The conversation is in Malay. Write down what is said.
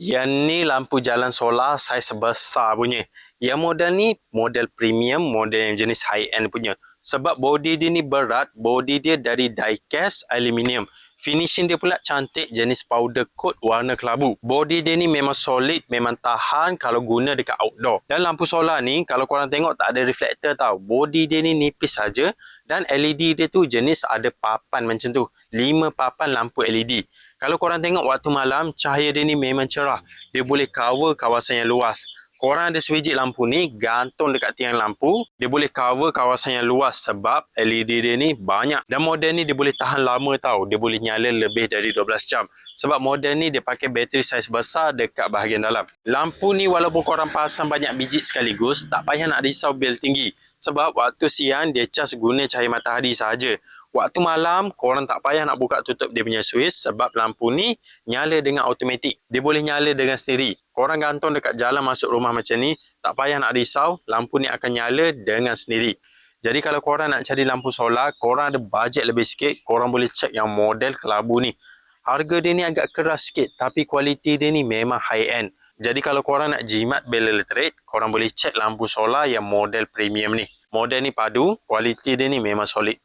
Yang ni lampu jalan solar saiz besar punya. Yang model ni model premium, model yang jenis high end punya. Sebab body dia ni berat, body dia dari die-cast aluminium. Finishing dia pula cantik, jenis powder coat warna kelabu. Body dia ni memang solid, memang tahan kalau guna dekat outdoor. Dan lampu solar ni kalau korang tengok tak ada reflektor tau. Body dia ni nipis saja dan LED dia tu jenis ada papan macam tu. 5 papan lampu LED. Kalau korang tengok waktu malam, cahaya dia ni memang cerah. Dia boleh cover kawasan yang luas. Korang ada sebiji lampu ni, gantung dekat tiang lampu. Dia boleh cover kawasan yang luas sebab LED dia ni banyak. Dan model ni dia boleh tahan lama tau. Dia boleh nyala lebih dari 12 jam. Sebab model ni dia pakai bateri saiz besar dekat bahagian dalam. Lampu ni walaupun korang pasang banyak biji sekaligus, tak payah nak risau bil tinggi. Sebab waktu siang dia cas guna cahaya matahari sahaja. Waktu malam, korang tak payah nak buka tutup dia punya switch sebab lampu ni nyala dengan automatik. Dia boleh nyala dengan sendiri. Korang gantung dekat jalan masuk rumah macam ni, tak payah nak risau, lampu ni akan nyala dengan sendiri. Jadi kalau korang nak cari lampu solar, korang ada bajet lebih sikit, korang boleh check yang model kelabu ni. Harga dia ni agak keras sikit, tapi kualiti dia ni memang high end. Jadi kalau korang nak jimat bil elektrik, korang boleh check lampu solar yang model premium ni. Model ni padu, kualiti dia ni memang solid.